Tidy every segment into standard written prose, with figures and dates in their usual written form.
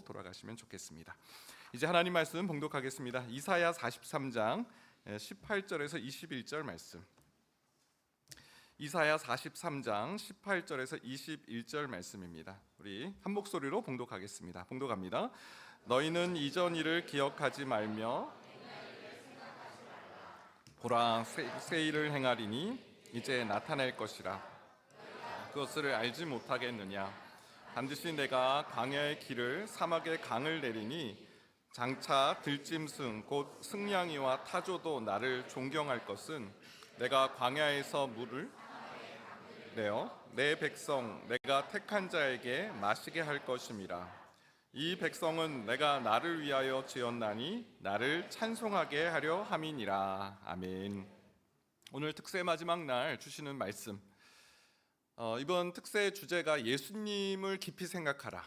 하고 돌아가시면 좋겠습니다. 이제 하나님 말씀 봉독하겠습니다. 이사야 43장 18절에서 21절 말씀. 이사야 43장 18절에서 21절 말씀입니다. 우리 한 목소리로 봉독하겠습니다. 봉독합니다. 너희는 이전 일을 기억하지 말며 보라 새 일을 행하리니 이제 나타낼 것이라. 그것을 알지 못하겠느냐. 반드시 내가 광야의 길을 사막의 강을 내리니 장차 들짐승 곧 승냥이와 타조도 나를 존경할 것은 내가 광야에서 물을 내어 내 백성 내가 택한 자에게 마시게 할 것임이라. 이 백성은 내가 나를 위하여 지었나니 나를 찬송하게 하려 함이니라. 아멘. 오늘 특세 마지막 날 주시는 말씀, 이번 특세 주제가 예수님을 깊이 생각하라.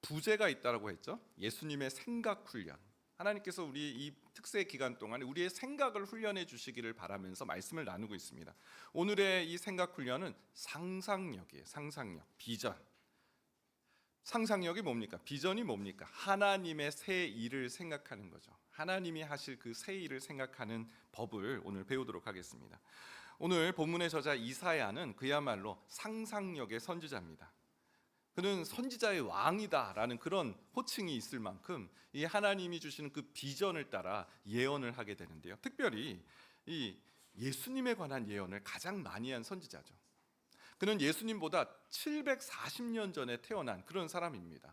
부제가 있다라고 했죠. 예수님의 생각 훈련. 하나님께서 우리 이 특세 기간 동안에 우리의 생각을 훈련해 주시기를 바라면서 말씀을 나누고 있습니다. 오늘의 이 생각 훈련은 상상력이에요. 상상력, 비전. 상상력이 뭡니까? 비전이 뭡니까? 하나님의 새 일을 생각하는 거죠. 하나님이 하실 그 새 일을 생각하는 법을 오늘 배우도록 하겠습니다. 오늘 본문의 저자 이사야는 그야말로 상상력의 선지자입니다. 그는 선지자의 왕이다라는 그런 호칭이 있을 만큼 이 하나님이 주시는 그 비전을 따라 예언을 하게 되는데요. 특별히 이 예수님에 관한 예언을 가장 많이 한 선지자죠. 그는 예수님보다 740년 전에 태어난 그런 사람입니다.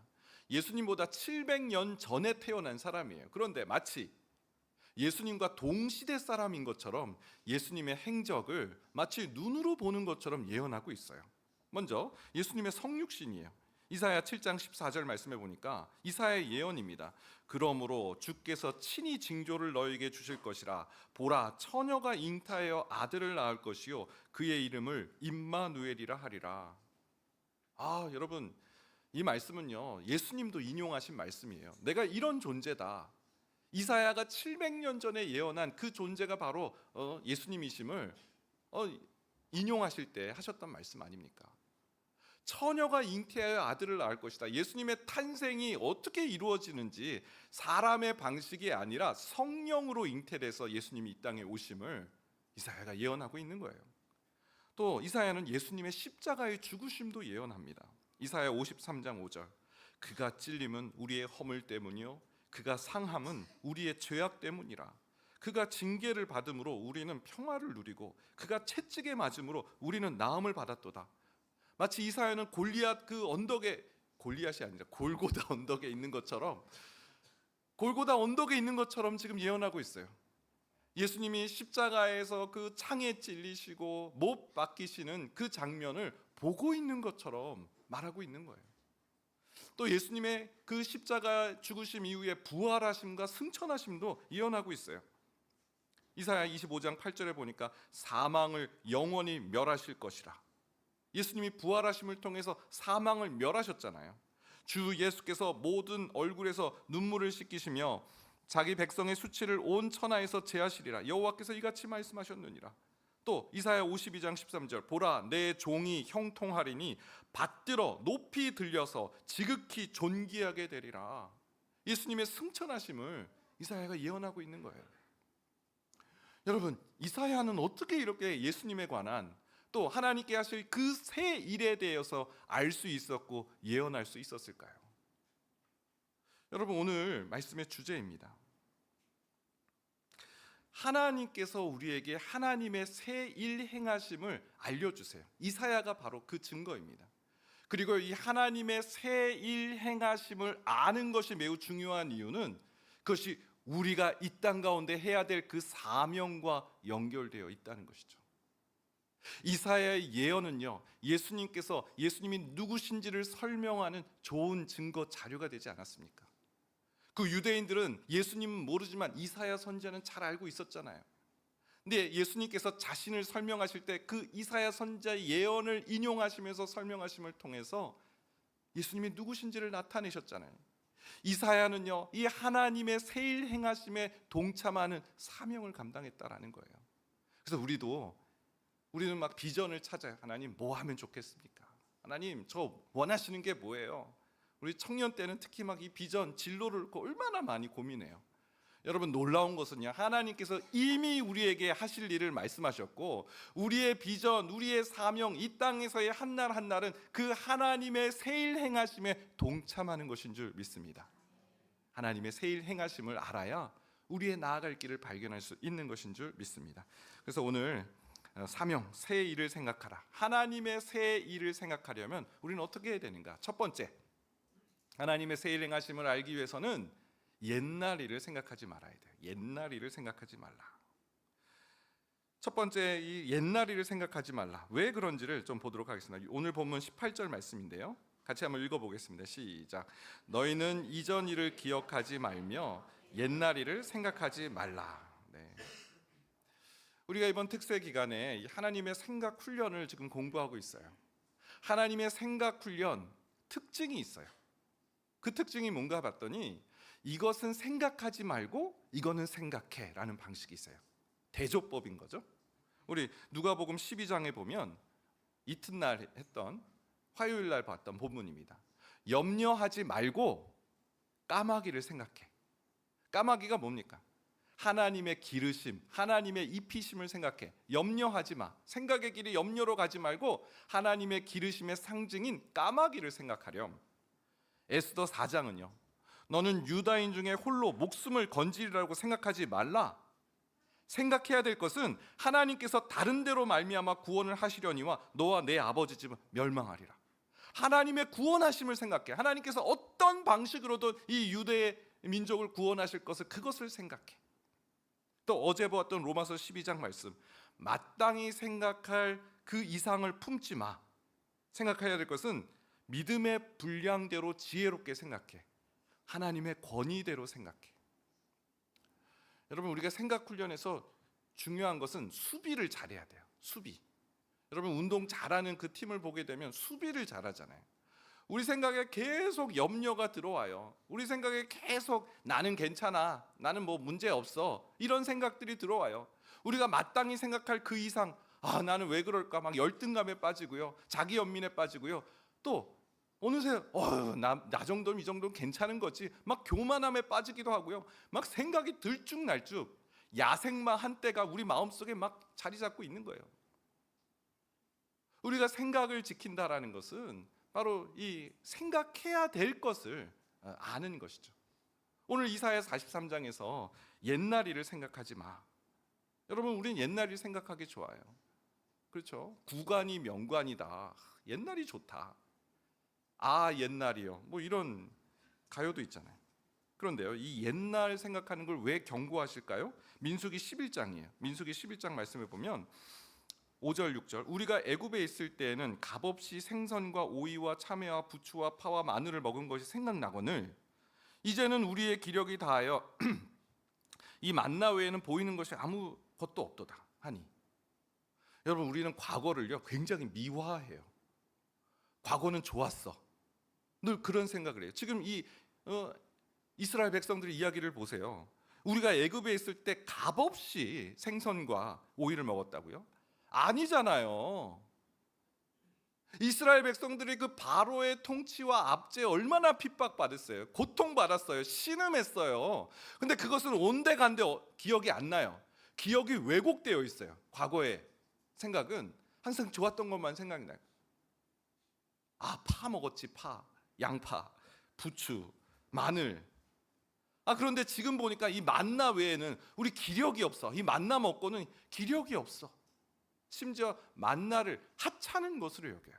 예수님보다 700년 전에 태어난 사람이에요. 그런데 마치 예수님과 동시대 사람인 것처럼 예수님의 행적을 마치 눈으로 보는 것처럼 예언하고 있어요. 먼저 예수님의 성육신이에요. 이사야 7장 14절 말씀해 보니까 이사야의 예언입니다. 그러므로 주께서 친히 징조를 너에게 주실 것이라. 보라, 처녀가 잉타하여 아들을 낳을 것이요 그의 이름을 임마누엘이라 하리라. 여러분, 이 말씀은요 예수님도 인용하신 말씀이에요. 내가 이런 존재다. 이사야가 700년 전에 예언한 그 존재가 바로 예수님이심을 인용하실 때 하셨던 말씀 아닙니까? 처녀가 잉태하여 아들을 낳을 것이다. 예수님의 탄생이 어떻게 이루어지는지 사람의 방식이 아니라 성령으로 잉태돼서 예수님이 이 땅에 오심을 이사야가 예언하고 있는 거예요. 또 이사야는 예수님의 십자가의 죽으심도 예언합니다. 이사야 53장 5절. 그가 찔림은 우리의 허물 때문이요 그가 상함은 우리의 죄악 때문이라. 그가 징계를 받음으로 우리는 평화를 누리고 그가 채찍에 맞음으로 우리는 나음을 받았도다. 마치 이사야는 골리앗 그 언덕에, 골리앗이 아니라 골고다 언덕에 있는 것처럼, 골고다 언덕에 있는 것처럼 지금 예언하고 있어요. 예수님이 십자가에서 그 창에 찔리시고 못 박히시는 그 장면을 보고 있는 것처럼 말하고 있는 거예요. 또 예수님의 그 십자가 죽으심 이후에 부활하심과 승천하심도 예언하고 있어요. 이사야 25장 8절에 보니까 사망을 영원히 멸하실 것이라. 예수님이 부활하심을 통해서 사망을 멸하셨잖아요. 주 예수께서 모든 얼굴에서 눈물을 씻기시며 자기 백성의 수치를 온 천하에서 제하시리라. 여호와께서 이같이 말씀하셨느니라. 또 이사야 52장 13절. 보라, 내 종이 형통하리니 받들어 높이 들려서 지극히 존귀하게 되리라. 예수님의 승천하심을 이사야가 예언하고 있는 거예요. 여러분, 이사야는 어떻게 이렇게 예수님에 관한 또 하나님께 하실 그 새 일에 대해서 알 수 있었고 예언할 수 있었을까요? 여러분, 오늘 말씀의 주제입니다. 하나님께서 우리에게 하나님의 새 일 행하심을 알려주세요. 이사야가 바로 그 증거입니다. 그리고 이 하나님의 새 일 행하심을 아는 것이 매우 중요한 이유는 그것이 우리가 이 땅 가운데 해야 될 그 사명과 연결되어 있다는 것이죠. 이사야의 예언은요, 예수님이 누구신지를 설명하는 좋은 증거 자료가 되지 않았습니까? 그 유대인들은 예수님은 모르지만 이사야 선지자는 잘 알고 있었잖아요. 근데 예수님께서 자신을 설명하실 때 그 이사야 선지자의 예언을 인용하시면서 설명하심을 통해서 예수님이 누구신지를 나타내셨잖아요. 이사야는요, 이 하나님의 새 일 행하심에 동참하는 사명을 감당했다라는 거예요. 그래서 우리는 막 비전을 찾아요. 하나님 뭐 하면 좋겠습니까? 하나님 저 원하시는 게 뭐예요? 우리 청년 때는 특히 막 이 비전, 진로를 얼마나 많이 고민해요. 여러분, 놀라운 것은요, 하나님께서 이미 우리에게 하실 일을 말씀하셨고, 우리의 비전, 우리의 사명, 이 땅에서의 한날 한날은 그 하나님의 새일 행하심에 동참하는 것인 줄 믿습니다. 하나님의 새일 행하심을 알아야 우리의 나아갈 길을 발견할 수 있는 것인 줄 믿습니다. 그래서 오늘 사명, 새 일을 생각하라. 하나님의 새 일을 생각하려면 우리는 어떻게 해야 되는가? 첫 번째, 하나님의 새 일 행하심을 알기 위해서는 옛날 일을 생각하지 말아야 돼요. 옛날 일을 생각하지 말라. 첫 번째, 이 옛날 일을 생각하지 말라. 왜 그런지를 좀 보도록 하겠습니다. 오늘 본문 18절 말씀인데요, 같이 한번 읽어보겠습니다. 시작. 너희는 이전 일을 기억하지 말며 옛날 일을 생각하지 말라. 네. 우리가 이번 특세 기간에 하나님의 생각 훈련을 지금 공부하고 있어요. 하나님의 생각 훈련 특징이 있어요. 그 특징이 뭔가 봤더니 이것은 생각하지 말고 이거는 생각해 라는 방식이 있어요. 대조법인 거죠. 우리 누가복음 12장에 보면 이튿날 했던, 화요일 날 봤던 본문입니다. 염려하지 말고 까마귀를 생각해. 까마귀가 뭡니까? 하나님의 기르심, 하나님의 입히심을 생각해. 염려하지 마. 생각의 길이 염려로 가지 말고 하나님의 기르심의 상징인 까마귀를 생각하렴. 에스더 4장은요, 너는 유다인 중에 홀로 목숨을 건지리라고 생각하지 말라. 생각해야 될 것은 하나님께서 다른 데로 말미암아 구원을 하시려니와 너와 내 아버지 집은 멸망하리라. 하나님의 구원하심을 생각해. 하나님께서 어떤 방식으로든 이 유대의 민족을 구원하실 것을, 그것을 생각해. 또 어제 보았던 로마서 12장 말씀, 마땅히 생각할 그 이상을 품지 마. 생각해야 될 것은 믿음의 분량대로 지혜롭게 생각해. 하나님의 권위대로 생각해. 여러분, 우리가 생각 훈련에서 중요한 것은 수비를 잘해야 돼요. 수비. 여러분, 운동 잘하는 그 팀을 보게 되면 수비를 잘하잖아요. 우리 생각에 계속 염려가 들어와요. 우리 생각에 계속 나는 괜찮아, 나는 뭐 문제 없어, 이런 생각들이 들어와요. 우리가 마땅히 생각할 그 이상, 나는 왜 그럴까 막 열등감에 빠지고요, 자기 연민에 빠지고요, 또 어느새 나 정도면, 이 정도면 괜찮은 거지, 막 교만함에 빠지기도 하고요, 막 생각이 들쭉날쭉, 야생마 한때가 우리 마음속에 막 자리 잡고 있는 거예요. 우리가 생각을 지킨다라는 것은 바로 이 생각해야 될 것을 아는 것이죠. 오늘 이사야 43장에서 옛날 일을 생각하지 마. 여러분, 우리는 옛날 일 생각하기 좋아요. 그렇죠? 구관이 명관이다. 옛날이 좋다. 옛날이요. 뭐 이런 가요도 있잖아요. 그런데요, 이 옛날 생각하는 걸 왜 경고하실까요? 민수기 11장이에요. 민수기 11장 말씀을 보면 5절 6절, 우리가 애굽에 있을 때에는 값없이 생선과 오이와 참외와 부추와 파와 마늘을 먹은 것이 생각나거늘 이제는 우리의 기력이 다하여 이 만나 외에는 보이는 것이 아무것도 없도다 하니. 여러분, 우리는 과거를요 굉장히 미화해요. 과거는 좋았어. 늘 그런 생각을 해요. 지금 이 이스라엘 백성들의 이야기를 보세요. 우리가 애굽에 있을 때 값없이 생선과 오이를 먹었다고요? 아니잖아요. 이스라엘 백성들이 그 바로의 통치와 압제에 얼마나 핍박받았어요. 고통받았어요. 신음했어요. 근데 그것은 온데간데 기억이 안 나요. 기억이 왜곡되어 있어요. 과거의 생각은 항상 좋았던 것만 생각이 나요. 파 먹었지. 파, 양파, 부추, 마늘. 그런데 지금 보니까 이 만나 외에는 우리 기력이 없어. 이 만나 먹고는 기력이 없어. 심지어 만나를 하찮은 것으로 여겨요.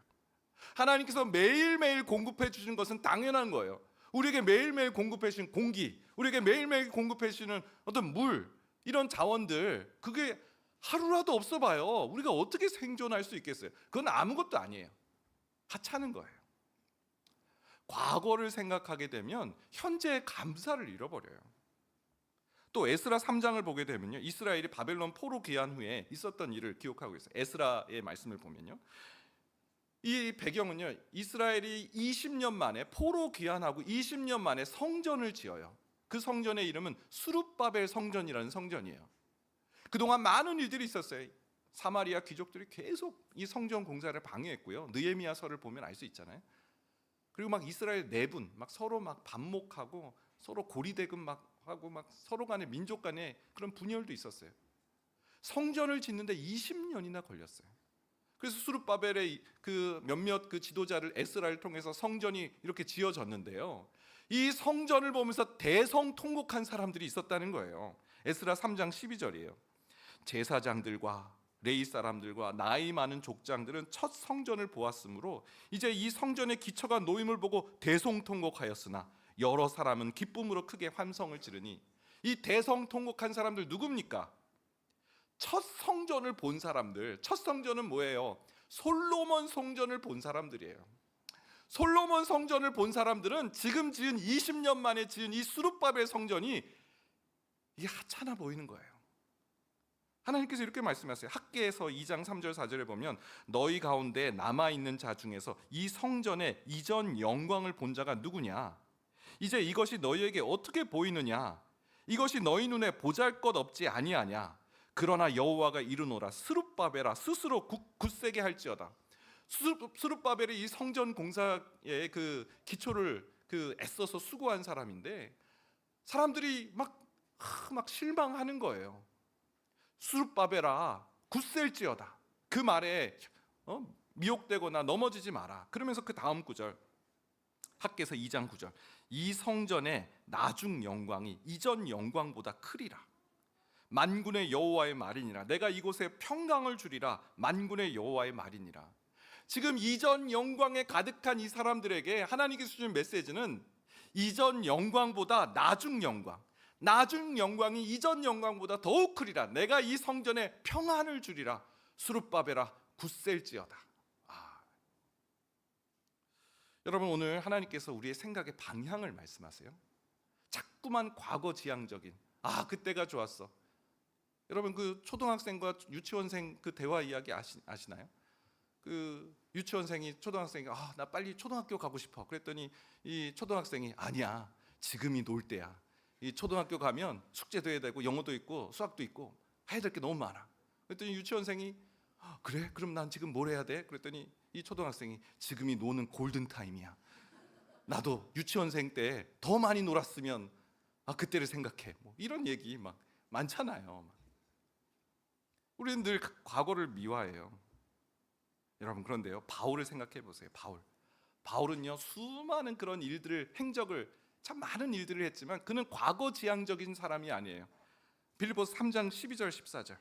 하나님께서 매일매일 공급해 주시는 것은 당연한 거예요. 우리에게 매일매일 공급해 주시는 공기, 우리에게 매일매일 공급해 주시는 어떤 물, 이런 자원들, 그게 하루라도 없어 봐요. 우리가 어떻게 생존할 수 있겠어요? 그건 아무것도 아니에요. 하찮은 거예요. 과거를 생각하게 되면 현재의 감사를 잃어버려요. 또 에스라 3장을 보게 되면요, 이스라엘이 바벨론 포로 귀환 후에 있었던 일을 기억하고 있어요. 에스라의 말씀을 보면요, 이 배경은요, 이스라엘이 20년 만에 포로 귀환하고 20년 만에 성전을 지어요. 그 성전의 이름은 수룹바벨 성전이라는 성전이에요. 그동안 많은 일들이 있었어요. 사마리아 귀족들이 계속 이 성전 공사를 방해했고요. 느헤미야서를 보면 알 수 있잖아요. 그리고 막 이스라엘 내분, 막 서로 막 반목하고 서로 고리대금 막 하고 막 서로 간에 민족 간에 그런 분열도 있었어요. 성전을 짓는데 20년이나 걸렸어요. 그래서 수룹바벨의 그 몇몇 그 지도자를 에스라를 통해서 성전이 이렇게 지어졌는데요. 이 성전을 보면서 대성통곡한 사람들이 있었다는 거예요. 에스라 3장 12절이에요. 제사장들과 레위 사람들과 나이 많은 족장들은 첫 성전을 보았으므로 이제 이 성전의 기초가 놓임을 보고 대성통곡하였으나 여러 사람은 기쁨으로 크게 환성을 지르니, 이 대성통곡한 사람들 누굽니까? 첫 성전을 본 사람들. 첫 성전은 뭐예요? 솔로몬 성전을 본 사람들이에요. 솔로몬 성전을 본 사람들은 지금 지은 20년 만에 지은 이 수룹바벨 성전이 이게 하찮아 보이는 거예요. 하나님께서 이렇게 말씀하세요. 학개에서 2장 3절 4절에 보면 너희 가운데 남아있는 자 중에서 이 성전의 이전 영광을 본 자가 누구냐? 이제 이것이 너희에게 어떻게 보이느냐? 이것이 너희 눈에 보잘것없지 아니하냐? 그러나 여호와가 이르노라 스룹바벨아 스스로 굳세게 할지어다. 스룹바벨이 이 성전 공사의 그 기초를 애써서 수고한 사람인데, 사람들이 막 실망하는 거예요. 스룹바벨아 굳셀지어다. 그 말에 미혹되거나 넘어지지 마라. 그러면서 그 다음 구절, 학개서 2장 9절, 이 성전의 나중 영광이 이전 영광보다 크리라. 만군의 여호와의 말이니라. 내가 이곳에 평강을 주리라. 만군의 여호와의 말이니라. 지금 이전 영광에 가득한 이 사람들에게 하나님께서 주신 메시지는 이전 영광보다 나중 영광, 나중 영광이 이전 영광보다 더욱 크리라. 내가 이 성전에 평안을 주리라. 수룹바벨아 굳셀지어다. 여러분, 오늘 하나님께서 우리의 생각의 방향을 말씀하세요. 자꾸만 과거 지향적인, 그때가 좋았어. 여러분, 그 초등학생과 유치원생 그 대화 이야기 아시나요? 그 유치원생이 초등학생이 나 빨리 초등학교 가고 싶어. 그랬더니 이 초등학생이 아니야, 지금이 놀 때야. 이 초등학교 가면 숙제도 해야 되고 영어도 있고 수학도 있고 해야 될 게 너무 많아. 그랬더니 유치원생이 그래? 그럼 난 지금 뭘 해야 돼? 그랬더니 이 초등학생이 지금이 노는 골든 타임이야. 나도 유치원생 때 더 많이 놀았으면 그때를 생각해. 뭐 이런 얘기 막 많잖아요. 우리는 늘 과거를 미화해요. 여러분, 그런데요, 바울을 생각해 보세요. 바울은요, 수많은 그런 일들을, 행적을, 참 많은 일들을 했지만 그는 과거 지향적인 사람이 아니에요. 빌립보서 3장 12절 14절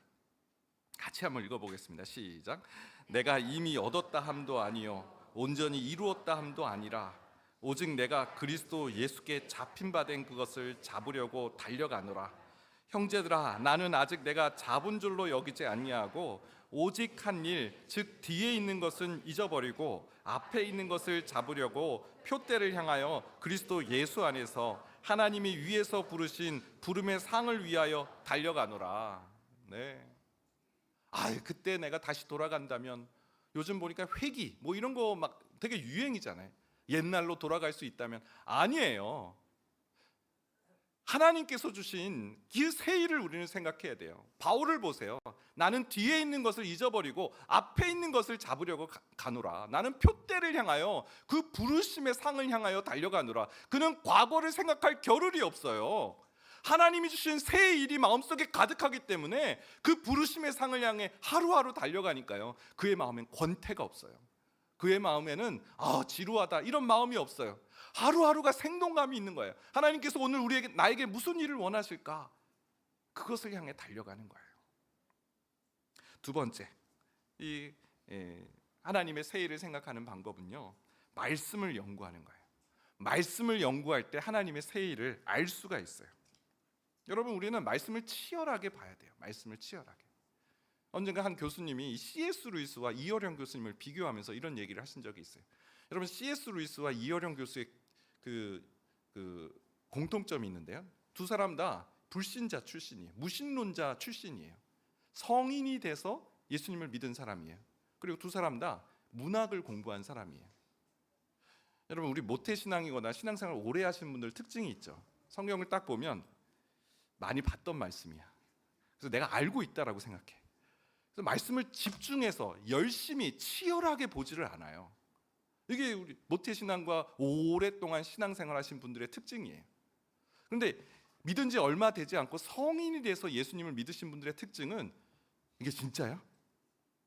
같이 한번 읽어보겠습니다. 시작. 내가 이미 얻었다 함도 아니요 온전히 이루었다 함도 아니라 오직 내가 그리스도 예수께 잡힌 바 된 그것을 잡으려고 달려가노라. 형제들아, 나는 아직 내가 잡은 줄로 여기지 아니하고 오직 한 일, 즉 뒤에 있는 것은 잊어버리고 앞에 있는 것을 잡으려고 표대를 향하여 그리스도 예수 안에서 하나님이 위에서 부르신 부름의 상을 위하여 달려가노라. 네. 그때 내가 다시 돌아간다면, 요즘 보니까 회기 뭐 이런 거 막 되게 유행이잖아요. 옛날로 돌아갈 수 있다면. 아니에요. 하나님께서 주신 그 새 일을 우리는 생각해야 돼요. 바울을 보세요. 나는 뒤에 있는 것을 잊어버리고 앞에 있는 것을 잡으려고 가노라. 나는 표대를 향하여 그 부르심의 상을 향하여 달려가노라. 그는 과거를 생각할 겨를이 없어요. 하나님이 주신 새 일이 마음속에 가득하기 때문에 그 부르심의 상을 향해 하루하루 달려가니까요, 그의 마음엔 권태가 없어요. 그의 마음에는 지루하다 이런 마음이 없어요. 하루하루가 생동감이 있는 거예요. 하나님께서 오늘 나에게 무슨 일을 원하실까? 그것을 향해 달려가는 거예요. 두 번째, 하나님의 새 일을 생각하는 방법은요, 말씀을 연구하는 거예요. 말씀을 연구할 때 하나님의 새 일을 알 수가 있어요. 여러분, 우리는 말씀을 치열하게 봐야 돼요. 말씀을 치열하게. 언젠가 한 교수님이 C.S. 루이스와 이어령 교수님을 비교하면서 이런 얘기를 하신 적이 있어요. 여러분, C.S. 루이스와 이어령 교수의 그 공통점이 있는데요, 두 사람 다 불신자 출신이에요. 무신론자 출신이에요. 성인이 돼서 예수님을 믿은 사람이에요. 그리고 두 사람 다 문학을 공부한 사람이에요. 여러분, 우리 모태신앙이거나 신앙생활 오래 하신 분들 특징이 있죠. 성경을 딱 보면 많이 봤던 말씀이야. 그래서 내가 알고 있다라고 생각해. 그래서 말씀을 집중해서 열심히 치열하게 보지를 않아요. 이게 우리 모태신앙과 오랫동안 신앙생활하신 분들의 특징이에요. 그런데 믿은 지 얼마 되지 않고 성인이 돼서 예수님을 믿으신 분들의 특징은 이게 진짜야?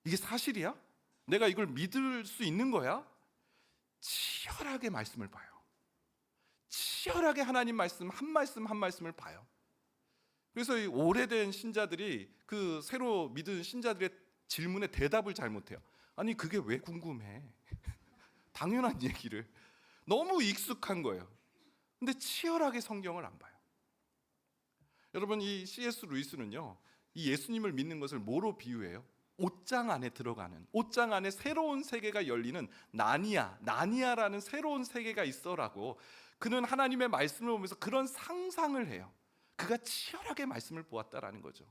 이게 사실이야? 내가 이걸 믿을 수 있는 거야? 치열하게 말씀을 봐요. 치열하게 하나님 말씀 한 말씀 한 말씀을 봐요. 그래서 이 오래된 신자들이 그 새로 믿은 신자들의 질문에 대답을 잘 못해요. 아니 그게 왜 궁금해? 당연한 얘기를. 너무 익숙한 거예요. 근데 치열하게 성경을 안 봐요. 여러분, 이 C.S. 루이스는요, 이 예수님을 믿는 것을 뭐로 비유해요? 옷장 안에 들어가는, 옷장 안에 새로운 세계가 열리는 나니아라는 새로운 세계가 있어라고, 그는 하나님의 말씀을 보면서 그런 상상을 해요. 그가 치열하게 말씀을 보았다라는 거죠.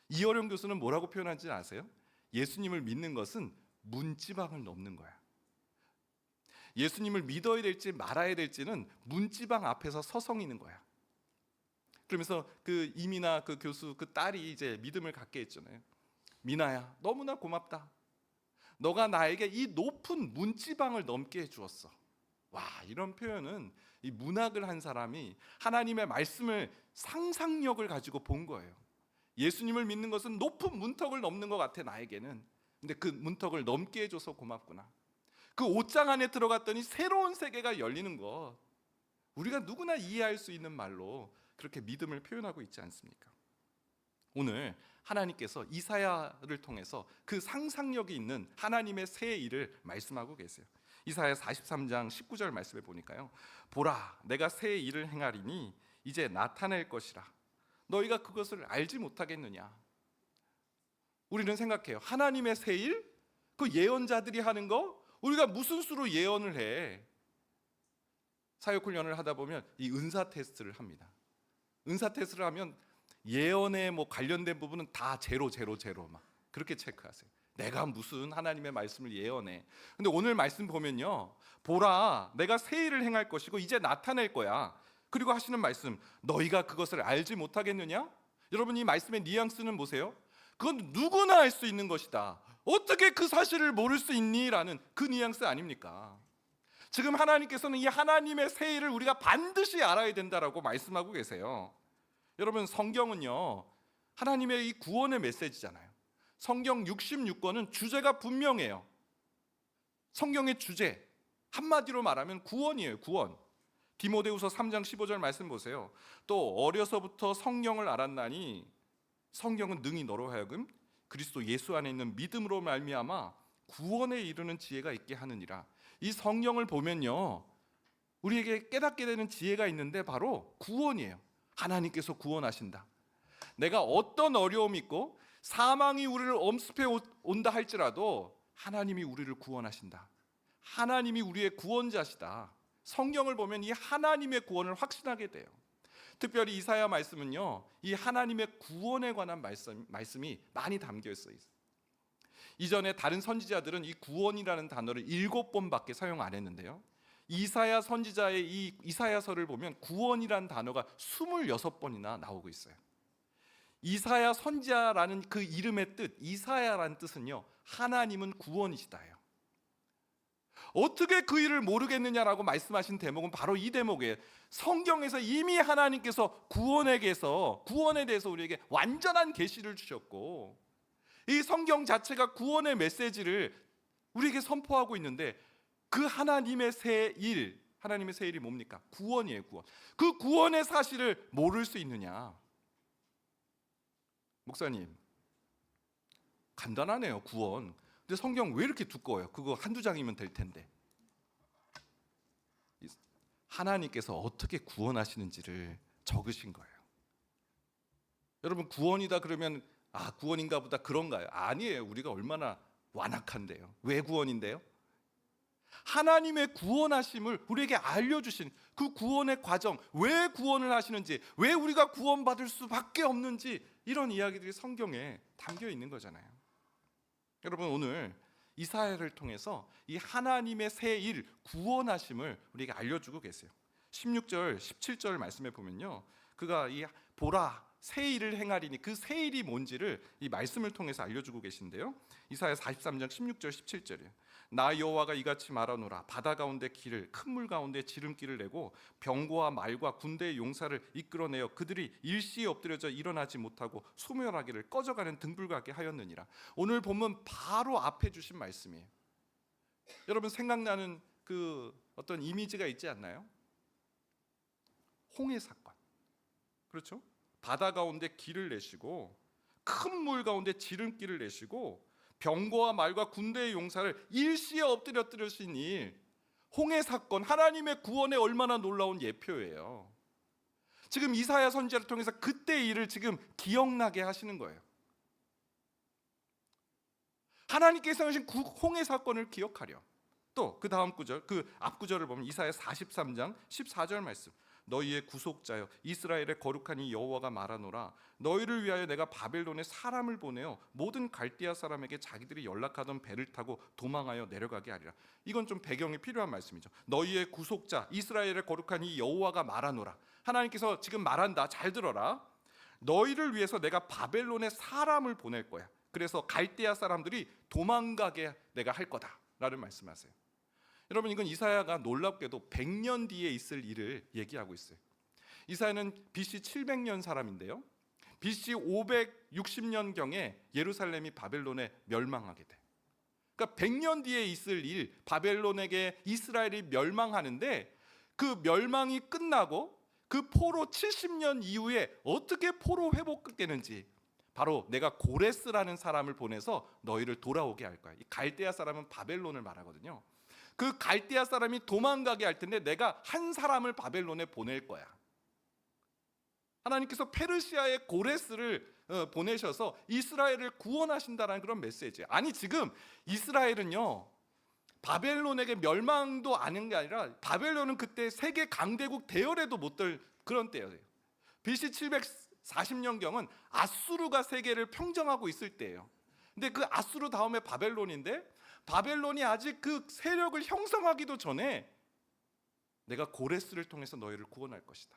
이어령 교수는 뭐라고 표현하는지 아세요? 예수님을 믿는 것은 문지방을 넘는 거야. 예수님을 믿어야 될지 말아야 될지는 문지방 앞에서 서성이는 거야. 그러면서 그 이민아 그 교수 그 딸이 이제 믿음을 갖게 했잖아요. 미나야, 너무나 고맙다. 너가 나에게 이 높은 문지방을 넘게 해주었어. 와, 이런 표현은 이 문학을 한 사람이 하나님의 말씀을 상상력을 가지고 본 거예요. 예수님을 믿는 것은 높은 문턱을 넘는 것 같아 나에게는. 근데 그 문턱을 넘게 해줘서 고맙구나. 그 옷장 안에 들어갔더니 새로운 세계가 열리는 것, 우리가 누구나 이해할 수 있는 말로 그렇게 믿음을 표현하고 있지 않습니까? 오늘 하나님께서 이사야를 통해서 그 상상력이 있는 하나님의 새 일을 말씀하고 계세요. 이사야 43장 19절 말씀에 보니까요, 보라, 내가 새 일을 행하리니 이제 나타낼 것이라. 너희가 그것을 알지 못하겠느냐? 우리는 생각해요. 하나님의 새 일? 그 예언자들이 하는 거? 우리가 무슨 수로 예언을 해? 사역 훈련을 하다 보면 이 은사 테스트를 합니다. 은사 테스트를 하면 예언에 뭐 관련된 부분은 다 제로 막 그렇게 체크하세요. 내가 무슨 하나님의 말씀을 예언해. 근데 오늘 말씀 보면요, 보라, 내가 새 일을 행할 것이고 이제 나타낼 거야. 그리고 하시는 말씀, 너희가 그것을 알지 못하겠느냐? 여러분, 이 말씀의 뉘앙스는 보세요. 그건 누구나 알 수 있는 것이다. 어떻게 그 사실을 모를 수 있니? 라는 그 뉘앙스 아닙니까? 지금 하나님께서는 이 하나님의 새 일을 우리가 반드시 알아야 된다라고 말씀하고 계세요. 여러분, 성경은요, 하나님의 이 구원의 메시지잖아요. 성경 66권은 주제가 분명해요. 성경의 주제, 한마디로 말하면 구원이에요. 구원. 디모데후서 3장 15절 말씀 보세요. 또 어려서부터 성경을 알았나니 성경은 능히 너로 하여금 그리스도 예수 안에 있는 믿음으로 말미암아 구원에 이르는 지혜가 있게 하느니라. 이 성경을 보면요, 우리에게 깨닫게 되는 지혜가 있는데 바로 구원이에요. 하나님께서 구원하신다. 내가 어떤 어려움이 있고 사망이 우리를 엄습해 온다 할지라도 하나님이 우리를 구원하신다. 하나님이 우리의 구원자시다. 성경을 보면 이 하나님의 구원을 확신하게 돼요. 특별히 이사야 말씀은요, 이 하나님의 구원에 관한 말씀이 많이 담겨 있어요. 이전에 다른 선지자들은 이 구원이라는 단어를 7번밖에 사용 안 했는데요, 이사야 선지자의 이 이사야서를 보면 구원이라는 단어가 26번이나 나오고 있어요. 이사야 선지자라는 그 이름의 뜻, 이사야라는 뜻은요, 하나님은 구원이시다예요. 어떻게 그 일을 모르겠느냐라고 말씀하신 대목은 바로 이 대목이에요. 성경에서 이미 하나님께서 구원에 대해서 우리에게 완전한 계시를 주셨고, 이 성경 자체가 구원의 메시지를 우리에게 선포하고 있는데, 그 하나님의 새 일이 뭡니까? 구원이에요. 구원. 그 구원의 사실을 모를 수 있느냐? 목사님, 간단하네요, 구원. 근데 성경 왜 이렇게 두꺼워요? 그거 한두 장이면 될 텐데. 하나님께서 어떻게 구원하시는지를 적으신 거예요. 여러분, 구원이다 그러면 구원인가 보다 그런가요? 아니에요. 우리가 얼마나 완악한데요. 왜 구원인데요? 하나님의 구원하심을 우리에게 알려주신 그 구원의 과정, 왜 구원을 하시는지, 왜 우리가 구원받을 수밖에 없는지, 이런 이야기들이 성경에 담겨 있는 거잖아요. 여러분, 오늘 이사야를 통해서 이 하나님의 새 일, 구원하심을 우리에게 알려주고 계세요. 16절, 17절 말씀에 보면요, 그가 이 보라, 새 일을 행하리니 그 새 일이 뭔지를 이 말씀을 통해서 알려주고 계신데요, 이사야 43장 16절, 17절이에요. 나 여호와가 이같이 말하노라. 바다 가운데 길을, 큰 물 가운데 지름길을 내고 병거와 말과 군대의 용사를 이끌어내어 그들이 일시에 엎드려져 일어나지 못하고 소멸하기를 꺼져가는 등불같게 하였느니라. 오늘 본문 바로 앞에 주신 말씀이에요. 여러분 생각나는 그 어떤 이미지가 있지 않나요? 홍해 사건. 그렇죠? 바다 가운데 길을 내시고 큰 물 가운데 지름길을 내시고 병거와 말과 군대의 용사를 일시에 엎드려뜨리신 일, 홍해 사건, 하나님의 구원에 얼마나 놀라운 예표예요. 지금 이사야 선지자를 통해서 그때 일을 지금 기억나게 하시는 거예요. 하나님께서 하신 홍해 사건을 기억하려. 또 그 다음 구절, 그 앞 구절을 보면 이사야 43장 14절 말씀. 너희의 구속자여 이스라엘의 거룩한 이 여호와가 말하노라. 너희를 위하여 내가 바벨론에 사람을 보내어 모든 갈대아 사람에게 자기들이 연락하던 배를 타고 도망하여 내려가게 하리라. 이건 좀 배경이 필요한 말씀이죠. 너희의 구속자 이스라엘의 거룩한 이 여호와가 말하노라. 하나님께서 지금 말한다. 잘 들어라. 너희를 위해서 내가 바벨론에 사람을 보낼 거야. 그래서 갈대아 사람들이 도망가게 내가 할 거다라는 말씀하세요. 여러분 이건 이사야가 놀랍게도 100년 뒤에 있을 일을 얘기하고 있어요. 이사야는 BC 700년 사람인데요. BC 560년경에 예루살렘이 바벨론에 멸망하게 돼. 그러니까 100년 뒤에 있을 일, 바벨론에게 이스라엘이 멸망하는데 그 멸망이 끝나고 그 포로 70년 이후에 어떻게 포로 회복되는지 바로 내가 고레스라는 사람을 보내서 너희를 돌아오게 할 거야. 이 갈대아 사람은 바벨론을 말하거든요. 그 갈대아 사람이 도망가게 할 텐데 내가 한 사람을 바벨론에 보낼 거야. 하나님께서 페르시아의 고레스를 보내셔서 이스라엘을 구원하신다는 그런 메시지. 아니 지금 이스라엘은요 바벨론에게 멸망도 아는 게 아니라 바벨론은 그때 세계 강대국 대열에도 못 들 그런 때예요. BC 740년경은 아수르가 세계를 평정하고 있을 때예요. 근데 그 아수르 다음에 바벨론인데 바벨론이 아직 그 세력을 형성하기도 전에 내가 고레스를 통해서 너희를 구원할 것이다.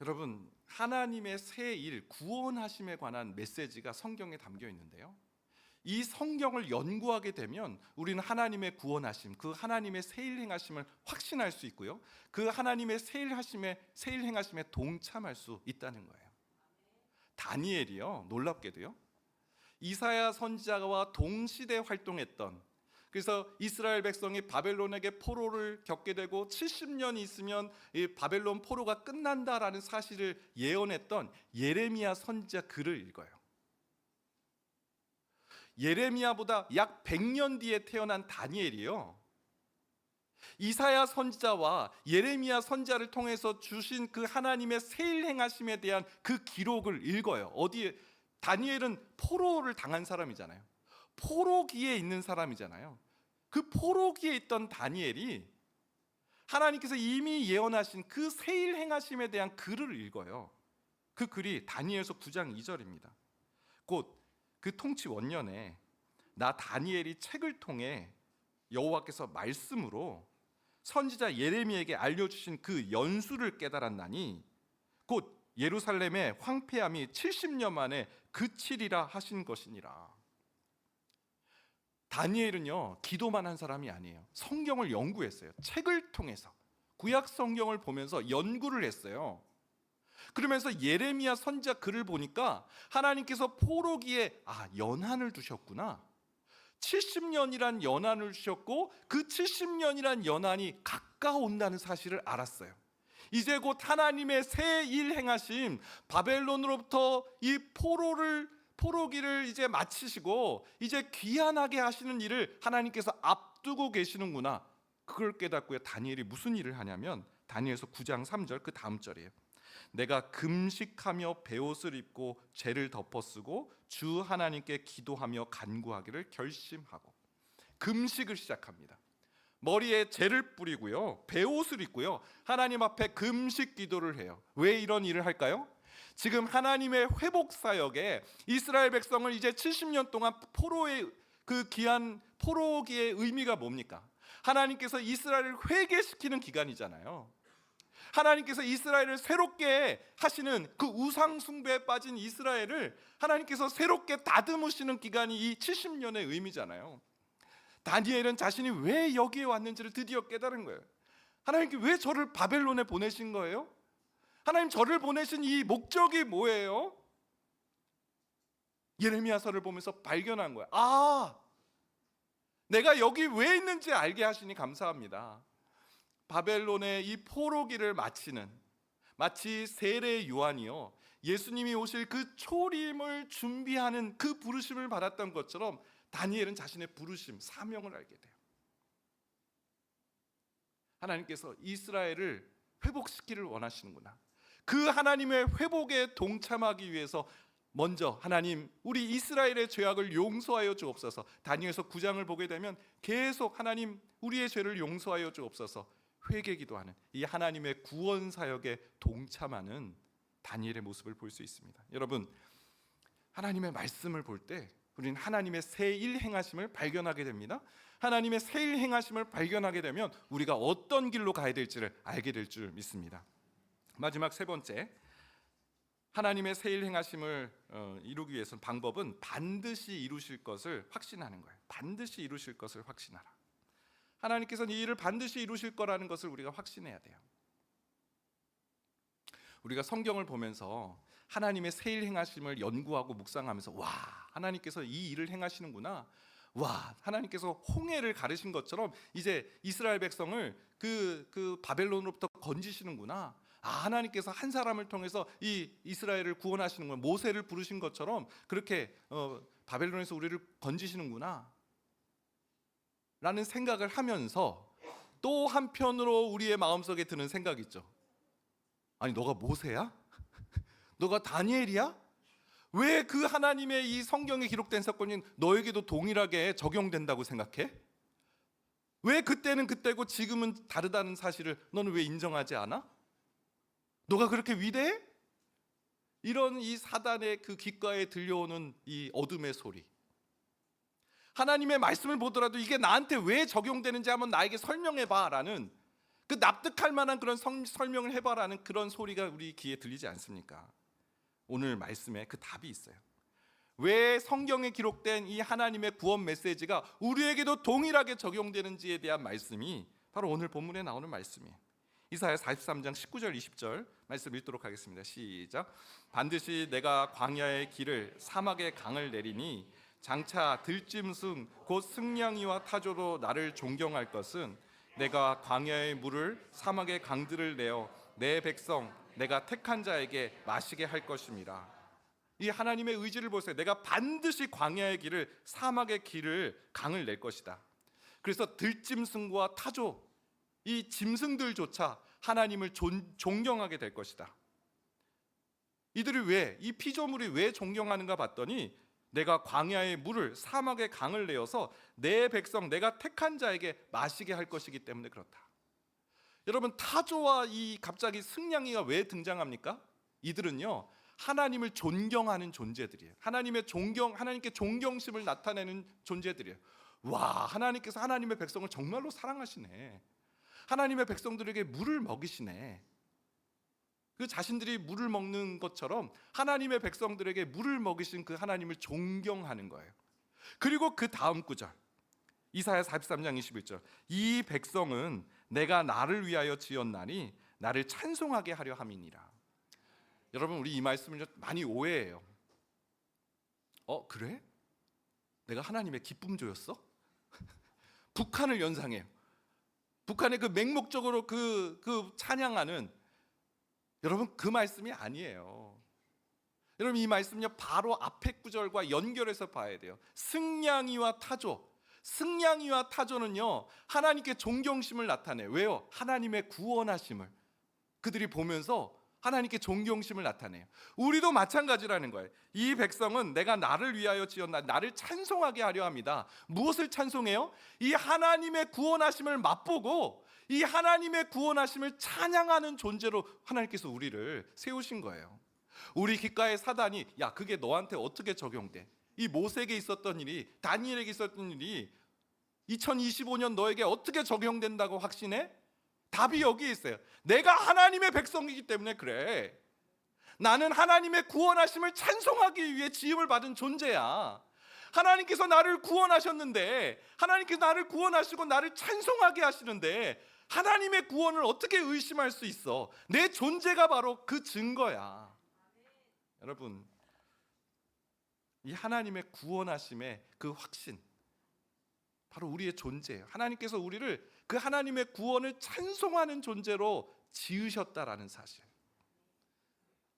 여러분 하나님의 새 일, 구원하심에 관한 메시지가 성경에 담겨 있는데요. 이 성경을 연구하게 되면 우리는 하나님의 구원하심, 그 하나님의 새 일 행하심을 확신할 수 있고요. 그 하나님의 새 일 행하심에 동참할 수 있다는 거예요. 다니엘이요, 놀랍게도요. 이사야 선지자와 동시대 활동했던, 그래서 이스라엘 백성이 바벨론에게 포로를 겪게 되고 70년이 있으면 이 바벨론 포로가 끝난다라는 사실을 예언했던 예레미야 선지자 글을 읽어요. 예레미야보다 약 100년 뒤에 태어난 다니엘이요, 이사야 선지자와 예레미야 선지자를 통해서 주신 그 하나님의 새일 행하심에 대한 그 기록을 읽어요. 어디에? 다니엘은 포로를 당한 사람이잖아요. 포로기에 있는 사람이잖아요. 그 포로기에 있던 다니엘이 하나님께서 이미 예언하신 그 새일 행하심에 대한 글을 읽어요. 그 글이 다니엘서 9장 2절입니다. 곧 그 통치 원년에 나 다니엘이 책을 통해 여호와께서 말씀으로 선지자 예레미야에게 알려주신 그 연수를 깨달았나니 곧 예루살렘의 황폐함이 70년 만에 그치리라 하신 것이니라. 다니엘은요 기도만 한 사람이 아니에요. 성경을 연구했어요. 책을 통해서 구약 성경을 보면서 연구를 했어요. 그러면서 예레미야 선지자 글을 보니까 하나님께서 포로기에 연한을 두셨구나, 70년이란 연한을 주셨고 그 70년이란 연한이 가까워온다는 사실을 알았어요. 이제 곧 하나님의 새 일 행하심, 바벨론으로부터 이 포로기를 이제 마치시고 이제 귀환하게 하시는 일을 하나님께서 앞두고 계시는구나. 그걸 깨닫고요, 다니엘이 무슨 일을 하냐면 다니엘서 9장 3절 그 다음 절이에요. 내가 금식하며 베옷을 입고 죄를 덮어쓰고 주 하나님께 기도하며 간구하기를 결심하고, 금식을 시작합니다. 머리에 죄를 뿌리고요, 베옷을 입고요, 하나님 앞에 금식 기도를 해요. 왜 이런 일을 할까요? 지금 하나님의 회복 사역에 이스라엘 백성을 이제 70년 동안 포로의 그 귀한 포로기의 의미가 뭡니까? 하나님께서 이스라엘을 회개시키는 기간이잖아요. 하나님께서 이스라엘을 새롭게 하시는 그 우상 숭배에 빠진 이스라엘을 하나님께서 새롭게 다듬으시는 기간이 이 70년의 의미잖아요. 다니엘은 자신이 왜 여기에 왔는지를 드디어 깨달은 거예요. 하나님께 왜 저를 바벨론에 보내신 거예요? 하나님, 저를 보내신 이 목적이 뭐예요? 예레미야서를 보면서 발견한 거야. 아, 내가 여기 왜 있는지 알게 하시니 감사합니다. 바벨론의 이 포로기를 마치는, 마치 세례 요한이요, 예수님이 오실 그 초림을 준비하는 그 부르심을 받았던 것처럼 다니엘은 자신의 부르심, 사명을 알게 돼요. 하나님께서 이스라엘을 회복시키기를 원하시는구나. 그 하나님의 회복에 동참하기 위해서 먼저 하나님, 우리 이스라엘의 죄악을 용서하여 주옵소서. 다니엘서 9장을 보게 되면 계속 하나님, 우리의 죄를 용서하여 주옵소서 회개 기도하는 이 하나님의 구원 사역에 동참하는 다니엘의 모습을 볼 수 있습니다. 여러분, 하나님의 말씀을 볼 때 우리는 하나님의 새 일 행하심을 발견하게 됩니다. 하나님의 새 일 행하심을 발견하게 되면 우리가 어떤 길로 가야 될지를 알게 될 줄 믿습니다. 마지막 세 번째, 하나님의 새 일 행하심을 이루기 위해서는 방법은 반드시 이루실 것을 확신하는 거예요. 반드시 이루실 것을 확신하라. 하나님께서는 이 일을 반드시 이루실 거라는 것을 우리가 확신해야 돼요. 우리가 성경을 보면서 하나님의 새 일 행하심을 연구하고 묵상하면서, 와, 하나님께서 이 일을 행하시는구나, 와, 하나님께서 홍해를 가르신 것처럼 이제 이스라엘 백성을 그 바벨론으로부터 건지시는구나, 아, 하나님께서 한 사람을 통해서 이 이스라엘을 구원하시는 건 모세를 부르신 것처럼 그렇게 바벨론에서 우리를 건지시는구나 라는 생각을 하면서, 또 한편으로 우리의 마음속에 드는 생각이 있죠. 아니, 너가 모세야? 너가 다니엘이야? 왜 그 하나님의 이 성경에 기록된 사건이 너에게도 동일하게 적용된다고 생각해? 왜 그때는 그때고 지금은 다르다는 사실을 너는 왜 인정하지 않아? 너가 그렇게 위대해? 이런 이 사단의 그 귓가에 들려오는 이 어둠의 소리, 하나님의 말씀을 보더라도 이게 나한테 왜 적용되는지 한번 나에게 설명해봐 라는, 그 납득할 만한 그런 설명을 해봐라는 그런 소리가 우리 귀에 들리지 않습니까? 오늘 말씀에 그 답이 있어요. 왜 성경에 기록된 이 하나님의 구원 메시지가 우리에게도 동일하게 적용되는지에 대한 말씀이 바로 오늘 본문에 나오는 말씀이에요. 이사야 43장 19절 20절 말씀 읽도록 하겠습니다. 시작. 반드시 내가 광야의 길을 사막의 강을 내리니 장차 들짐승 곧 승냥이와 타조로 나를 존경할 것은 내가 광야의 물을 사막의 강들을 내어 내 백성 내가 택한 자에게 마시게 할 것입니다. 이 하나님의 의지를 보세요. 내가 반드시 광야의 길을, 사막의 길을, 강을 낼 것이다. 그래서 들짐승과 타조, 이 짐승들조차 하나님을 존경하게 될 것이다. 이들이 왜, 이 피조물이 왜 존경하는가 봤더니 내가 광야의 물을, 사막의 강을 내어서 내 백성, 내가 택한 자에게 마시게 할 것이기 때문에 그렇다. 여러분, 타조와 이 갑자기 승냥이가 왜 등장합니까? 이들은요, 하나님을 존경하는 존재들이에요. 하나님께 존경심을 나타내는 존재들이에요. 와, 하나님께서 하나님의 백성을 정말로 사랑하시네. 하나님의 백성들에게 물을 먹이시네. 그 자신들이 물을 먹는 것처럼 하나님의 백성들에게 물을 먹이신 그 하나님을 존경하는 거예요. 그리고 그 다음 구절, 이사야 43장 21절, 이 백성은 내가 나를 위하여 지었나니 나를 찬송하게 하려 함이니라. 여러분, 우리 이 말씀을 많이 오해해요. 그래? 내가 하나님의 기쁨조였어? 북한을 연상해요. 북한의 그 맹목적으로 그 찬양하는, 여러분, 그 말씀이 아니에요. 여러분, 이 말씀은요, 바로 앞에 구절과 연결해서 봐야 돼요. 승냥이와 타조, 승냥이와 타조는요, 하나님께 존경심을 나타내요. 왜요? 하나님의 구원하심을 그들이 보면서 하나님께 존경심을 나타내요. 우리도 마찬가지라는 거예요. 이 백성은 내가 나를 위하여 지었나, 나를 찬송하게 하려 합니다. 무엇을 찬송해요? 이 하나님의 구원하심을 맛보고 이 하나님의 구원하심을 찬양하는 존재로 하나님께서 우리를 세우신 거예요. 우리 귓가에 사단이, 야, 그게 너한테 어떻게 적용돼? 이 모세에게 있었던 일이, 다니엘에게 있었던 일이 2025년 너에게 어떻게 적용된다고 확신해? 답이 여기에 있어요. 내가 하나님의 백성이기 때문에 그래. 나는 하나님의 구원하심을 찬송하기 위해 지음을 받은 존재야. 하나님께서 나를 구원하셨는데, 하나님께서 나를 구원하시고 나를 찬송하게 하시는데 하나님의 구원을 어떻게 의심할 수 있어? 내 존재가 바로 그 증거야. 여러분, 이 하나님의 구원하심의 그 확신, 바로 우리의 존재예요. 하나님께서 우리를 그 하나님의 구원을 찬송하는 존재로 지으셨다라는 사실,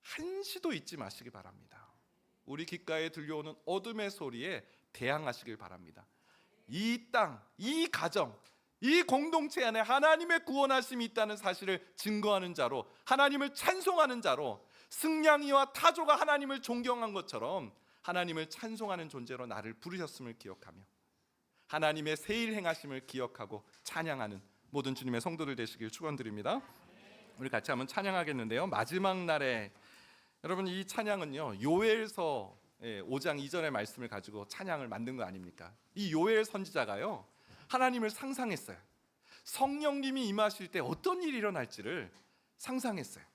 한시도 잊지 마시기 바랍니다. 우리 귓가에 들려오는 어둠의 소리에 대항하시길 바랍니다. 이 땅, 이 가정, 이 공동체 안에 하나님의 구원하심이 있다는 사실을 증거하는 자로, 하나님을 찬송하는 자로, 승냥이와 타조가 하나님을 존경한 것처럼 하나님을 찬송하는 존재로 나를 부르셨음을 기억하며 하나님의 세일 행하심을 기억하고 찬양하는 모든 주님의 성도들 되시길 축원드립니다. 우리 같이 한번 찬양하겠는데요. 마지막 날에, 여러분 이 찬양은요, 요엘서 5장 이전의 말씀을 가지고 찬양을 만든 거 아닙니까? 이 요엘 선지자가요, 하나님을 상상했어요. 성령님이 임하실 때 어떤 일이 일어날지를 상상했어요.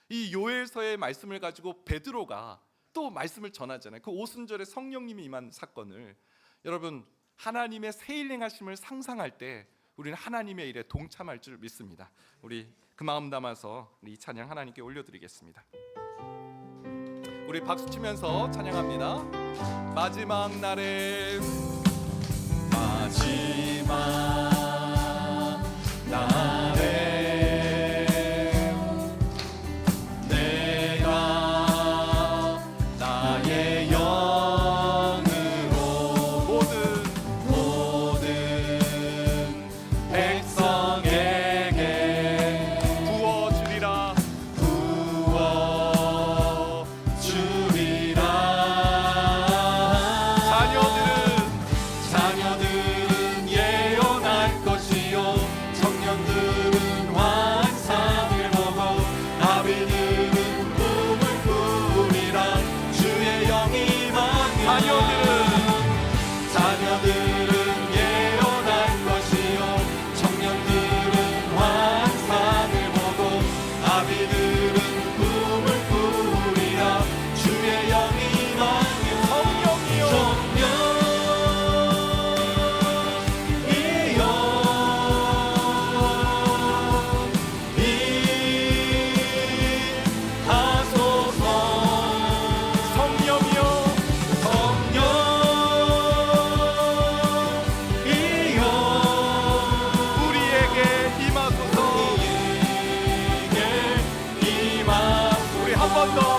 이 요엘서의 말씀을 가지고 베드로가 또 말씀을 전하잖아요. 그 오순절에 성령님이 임한 사건을. 여러분, 하나님의 세일 행하심을 상상할 때 우리는 하나님의 일에 동참할 줄 믿습니다. 우리 그 마음 담아서 이 찬양 하나님께 올려드리겠습니다. 우리 박수 치면서 찬양합니다. 마지막 날에, 마지막 날에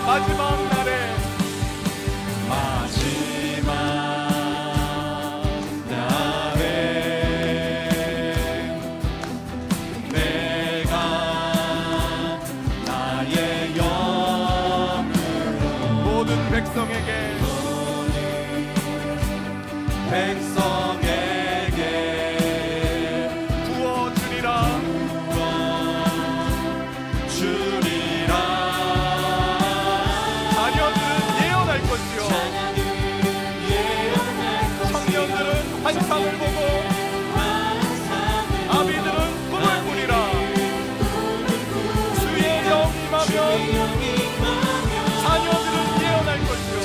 마지막 날에, 마지막 날에 내가 나의 영으로 모든 백성에게 부어주리라. 환상을 보고 아비들은 꿈을 꾸리라. 주의 영이 임하면 자녀들은 예언할 것이요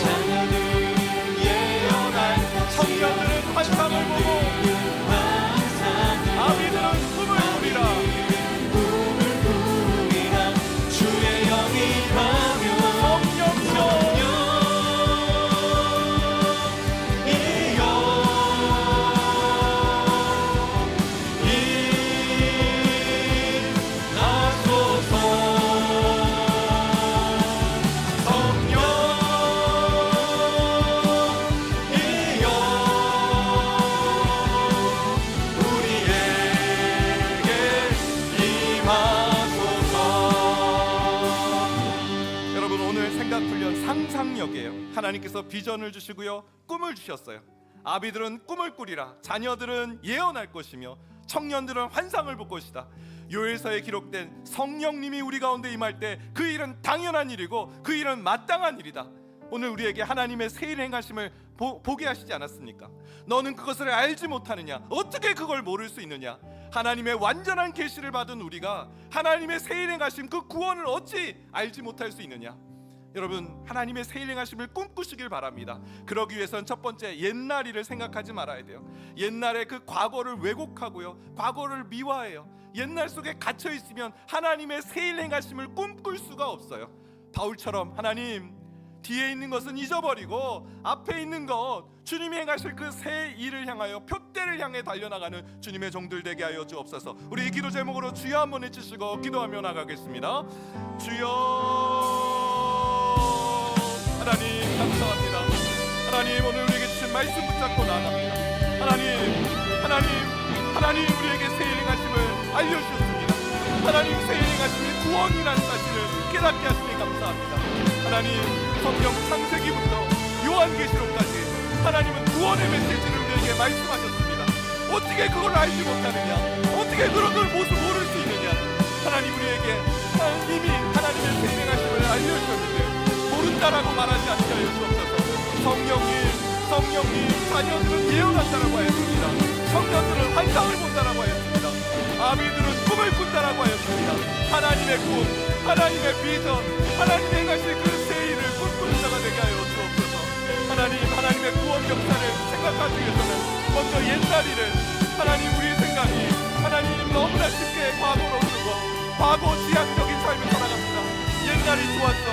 청년들은 환상을 보고 아비들은 꿈을 꾸리라. 주의 영이 임하면 성령이여 상상력이에요. 하나님께서 비전을 주시고요, 꿈을 주셨어요. 아비들은 꿈을 꾸리라. 자녀들은 예언할 것이며 청년들은 환상을 볼 것이다. 요엘서에 기록된 성령님이 우리 가운데 임할 때 그 일은 당연한 일이고 그 일은 마땅한 일이다. 오늘 우리에게 하나님의 세일 행하심을 보게 하시지 않았습니까? 너는 그것을 알지 못하느냐? 어떻게 그걸 모를 수 있느냐? 하나님의 완전한 계시를 받은 우리가 하나님의 새 일 행하심 그 구원을 어찌 알지 못할 수 있느냐? 여러분, 하나님의 새 일 행하심을 꿈꾸시길 바랍니다. 그러기 위해서는 첫 번째, 옛날 일을 생각하지 말아야 돼요. 옛날의 그 과거를 왜곡하고요, 과거를 미화해요. 옛날 속에 갇혀 있으면 하나님의 새 일 행하심을 꿈꿀 수가 없어요. 바울처럼 하나님, 뒤에 있는 것은 잊어버리고 앞에 있는 것, 주님이 행하실 그 새 일을 향하여 표대를 향해 달려나가는 주님의 종들 되게 하여 주옵소서. 우리 이 기도 제목으로 주여 한번 외치시고 기도하며 나가겠습니다. 주여, 하나님 감사합니다. 하나님, 오늘 우리에게 주신 말씀 붙잡고 나아갑니다. 하나님 우리에게 새 일 행하심을 알려주셨습니다. 하나님, 새 일 행하심이 구원이라는 사실을 깨닫게 하시니 감사합니다. 하나님, 성경 창세기부터 요한계시록까지 하나님은 구원의 메시지를 우리에게 말씀하셨습니다. 어떻게 그걸 알지 못하느냐? 어떻게 그런 걸 모두 모를 수 있느냐? 하나님, 우리에게 이미 하나님의 새 일 행하심을 알려주셨는데 모른다라고 말하지 않게 하여 주옵소서. 성령님, 자녀들은 예언한다라고 하였습니다. 청년들은 환상을 본다라고 하였습니다. 아비들은 꿈을 꾼다라고 하였습니다. 하나님의 꿈, 하나님의 비전, 하나님의 행하실 그 새 일을 꿈꾸는 자가 되게 하여 주옵소서. 하나님의 구원 역사를 생각하기 위해서는 먼저 옛날 일을, 하나님, 우리의 생각이 하나님 너무나 쉽게 과거로 흐르고 과거 지향적인 삶을 살아갑니다. 옛날이 좋았어,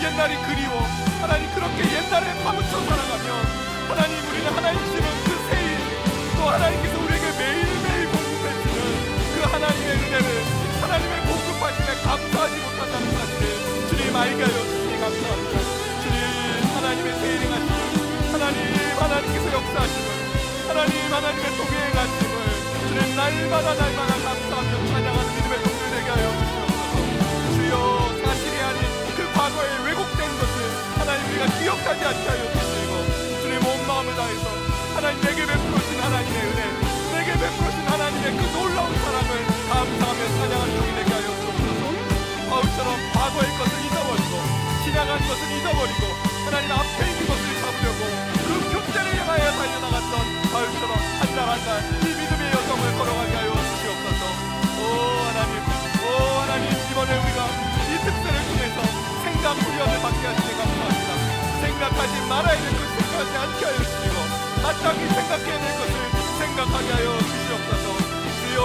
옛날이 그리워. 하나님, 그렇게 옛날에 파묻혀 살아가면 하나님, 우리는 하나님 주시는 그 새 일, 또 하나님께서 우리에게 매일매일 공급해주는 그 하나님의 은혜를, 하나님의 공급하심에 감사하지 못한다는 사실을 주님 알게 하여 주시니 감사합니다. 주님, 하나님의 새 일 행하심을, 하나님께서 역사하심을, 하나님의 동행하심을 주님 날마다 감사하며 찬양하는 믿음의 종들 되게 하여 주시옵소서. 주여, 사실이 아닌 그 과거에 왜곡된 것을 하나님, 우리가 기억하지 않게 하여 주시고 주님 온 마음을 다해서 하나님, 내게 베풀어진 하나님의 은혜, 내게 베풀어진 하나님의 그 놀라운 사랑을 감사하며 찬양하는 종이 되게 하여 주옵소서. 바울처럼 과거의 것을 잊어버리고 지나간 것을 잊어버리고 하나님 앞에 있는 것을 잡으려고 그 표대를 향하여 달려나갔던 바울처럼 한 달 한 달 이 믿음의 여정을 걸어가게 하여 주시옵소서. 오 하나님, 이번에 우리가 이 특세를 통해서 생각 훈련을 받게 하시니 감사합니다. 생각하지 말아야 될 것을 생각하지 않게 하여 주시고 마땅히 생각해야 될 것을 생각하게 하여 주시옵소서. 주여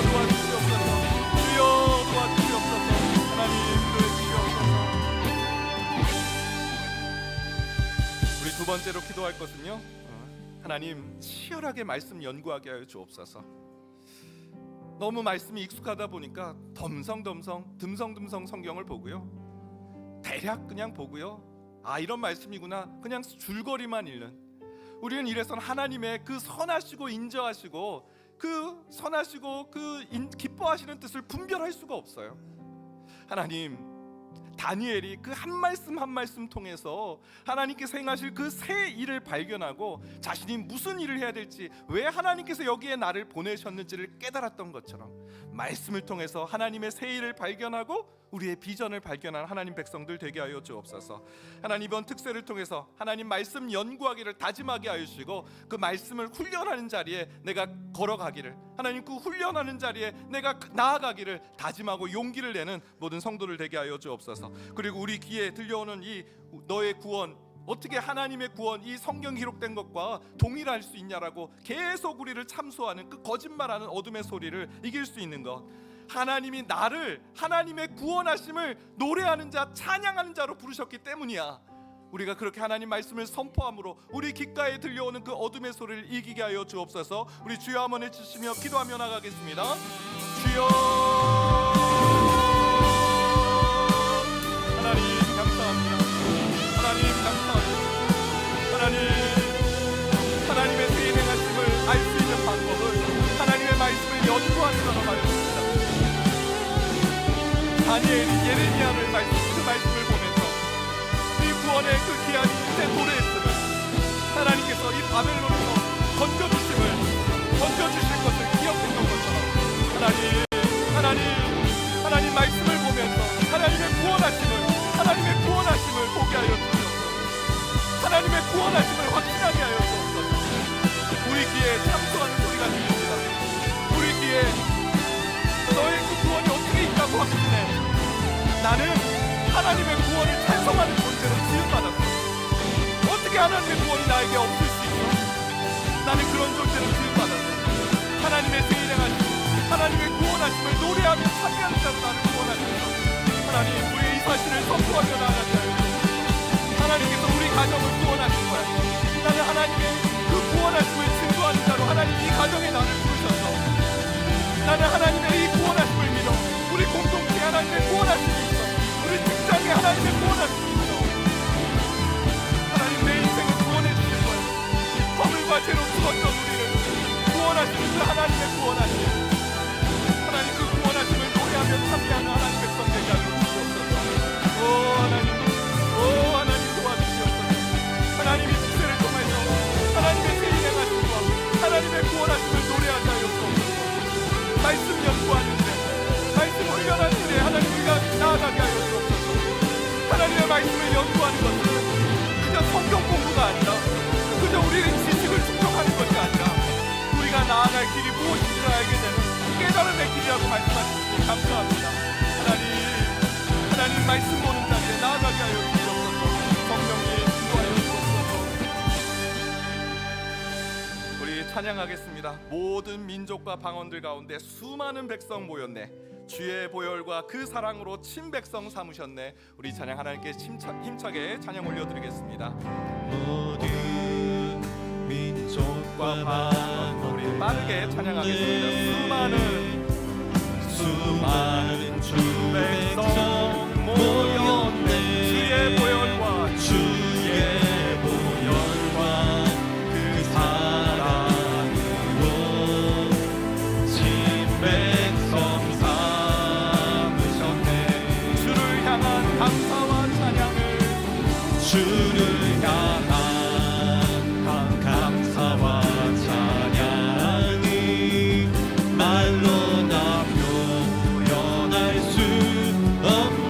도와주시옵소서. 주여 도와주시옵소서. 하나님 도와주시옵소서. 우리 두 번째로 기도할 것은요, 하나님, 치열하게 말씀 연구하게 하여 주옵소서. 너무 말씀이 익숙하다 보니까 듬성듬성 성경을 보고요, 대략 그냥 보고요, 이런 말씀이구나 그냥 줄거리만 읽는, 우리는 이래서는 하나님의 그 선하시고 인자하시고 그 선하시고 그 기뻐하시는 뜻을 분별할 수가 없어요. 하나님, 다니엘이 그 한 말씀 통해서 하나님께서 행하실 그 새 일을 발견하고 자신이 무슨 일을 해야 될지, 왜 하나님께서 여기에 나를 보내셨는지를 깨달았던 것처럼 말씀을 통해서 하나님의 새 일을 발견하고 우리의 비전을 발견한 하나님 백성들 되게 하여 주옵소서. 하나님, 이번 특세를 통해서 하나님 말씀 연구하기를 다짐하게 하여 주시고 그 말씀을 훈련하는 자리에 내가 걸어가기를, 하나님 그 훈련하는 자리에 내가 나아가기를 다짐하고 용기를 내는 모든 성도를 되게 하여 주옵소서. 그리고 우리 귀에 들려오는 이 너의 구원, 어떻게 하나님의 구원, 이 성경 기록된 것과 동일할 수 있냐라고 계속 우리를 참소하는 그 거짓말하는 어둠의 소리를 이길 수 있는 것, 하나님이 나를 하나님의 구원하심을 노래하는 자, 찬양하는 자로 부르셨기 때문이야. 우리가 그렇게 하나님 말씀을 선포함으로 우리 귓가에 들려오는 그 어둠의 소리를 이기게 하여 주옵소서. 우리 주여 한번 외치시며 기도하며 나가겠습니다. 주여, 하나님 감사합니다. 하나님 감사합니다. 하나님의 새 일 행하심을 알 수 있는 방법을 하나님의 말씀을 연구하는 자로 말했습니다. 다니엘이 예레미야를 그 말씀을 보면서 이 구원의 그 귀한 인생 노래했음을, 하나님께서 이 바벨론에서 건져주실 것을 기억했던 것처럼 하나님 말씀을 보면서 하나님의 구원하심을 보게 하여 주옵소서. 하나님의 구원하심을 확신하게 하여 주옵소서. 우리 귀에 참소하는 소리가 들립니다. 우리 귀에 나는 하나님의 구원을 찬송하는 존재로 지음받았어. 어떻게 하나님의 구원이 나에게 없을 수 있어? 나는 그런 존재로 지음받았어. 하나님의 세일행하시고 하나님의 구원하심을 노래하며 찬양하는 자로 나를 구원하셨어. 하나님, 우리의 이 사실을 선포하며 나아가게 하여 하나님께서 우리 가정을 구원하신 거야. 나는 하나님의 그 구원하심을 증거하는 자로 하나님 이 가정에 나를 부르셨어. 나는 하나님의 이 구원하심을 믿어. 우리 공동체에 하나님의 구원하심이 있어. 우리 직장에 하나님의 구원하심이 있어. 하나님, 내 인생을 구원해 주실 거야. 허물과 죄로 죽었던 우리를 구원하시는 그 하나님의 구원하심, 하나님 그 구원하심을 노래하며 참여하는 하나님의 백성 되게 하여 주시옵소서. 오 하나님, 오 하나님 도와주시옵소서. 하나님이 축제를 통해서 하나님의 세일행하심과 하나님의 구원하심을 노래하게 하여 주옵소서. 말씀 연구하는데, 말씀 훈련하는데 하나님 우리가 나아가게 하여 주옵소서. 하나님의 말씀을 연구하는 것은 그저 성경 공부가 아니라, 그저 우리의 지식을 충족하는 것이 아니라 우리가 나아갈 길이 무엇인지를 알게 되는 깨달음의 길이라고 말씀하시니 감사합니다. 하나님 말씀 보는 자리에 나아가게 하여 주옵소서. 성령님 인도하여 주옵소서. 우리 찬양하겠습니다. 모든 민족과 방언들 가운데 수많은 백성 모였네. 주의 보혈과 그 사랑으로 친백성 삼으셨네. 우리 찬양 하나님께 힘차게 찬양 올려드리겠습니다. 모든 민족과 방언 우리 빠르게 찬양하겠습니다. 수많은 주 백성 모였네. 주의 보혈과 그 사랑으로 친백성 삼으셨네. 주를 향한 감사와 찬양을, 주를 향한 감사와 찬양이 말로 다 표현할 수 없네.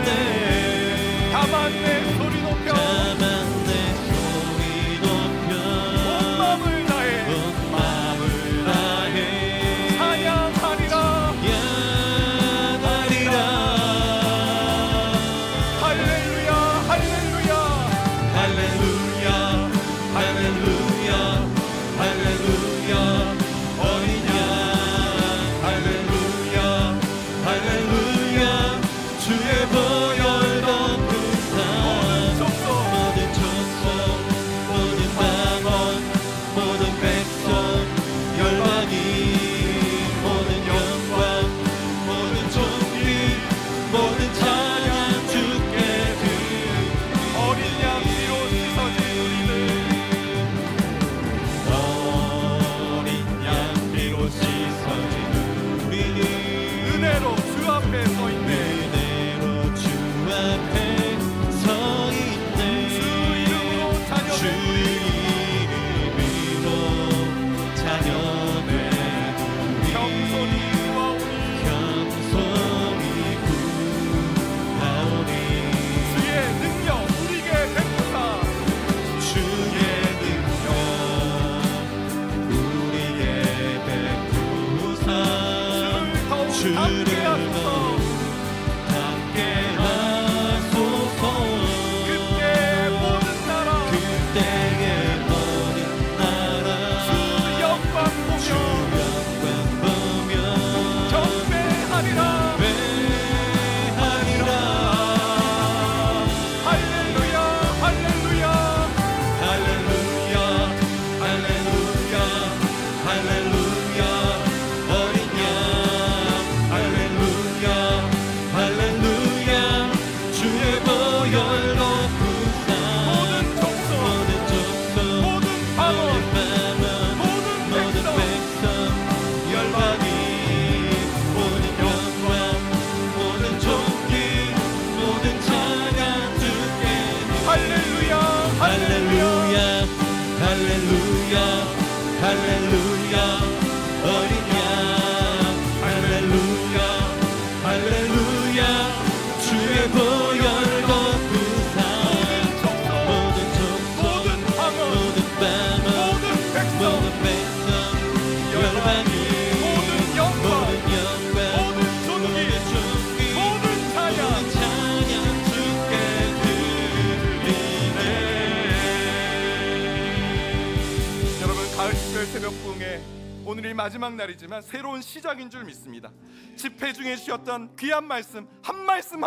부흥회 오늘이 마지막 날이지만 새로운 시작인 줄 믿습니다. 집회 중에 주셨던 귀한 말씀 한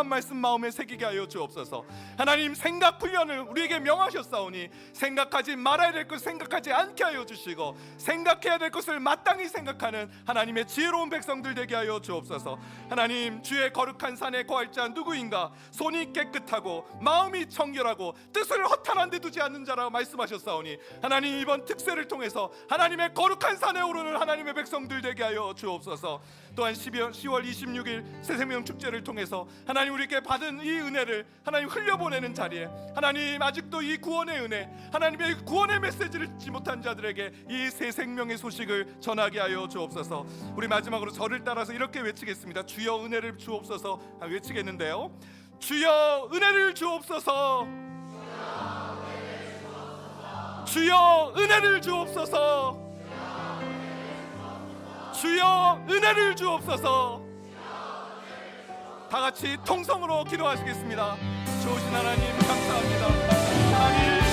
말씀 마음에 새기게 하여 주옵소서. 하나님, 생각 훈련을 우리에게 명하셨사오니 생각하지 말아야 될 것을 생각하지 않게 하여 주시고 생각해야 될 것을 마땅히 생각하는 하나님의 지혜로운 백성들 되게 하여 주옵소서. 하나님, 주의 거룩한 산에 거할 자 누구인가? 손이 깨끗하고 마음이 청결하고 뜻을 허탄한 데 두지 않는 자라 말씀하셨사오니 하나님, 이번 특세를 통해서 하나님의 거룩한 산에 오르는 하나님의 백성들 되게 하여 주옵소서. 또한 10월 26일 새생명 축제를 통해서 하나님, 우리에게 받은 이 은혜를 하나님 흘려보내는 자리에 하나님, 아직도 이 구원의 은혜, 하나님의 구원의 메시지를 듣지 못한 자들에게 이 새 생명의 소식을 전하게 하여 주옵소서. 우리 마지막으로 저를 따라서 이렇게 외치겠습니다. 주여 은혜를 주옵소서. 외치겠는데요. 주여 은혜를 주옵소서. 주여 은혜를 주옵소서. 주여 은혜를 주옵소서. 다 같이 통성으로 기도하시겠습니다. 좋으신 하나님 감사합니다. 하나님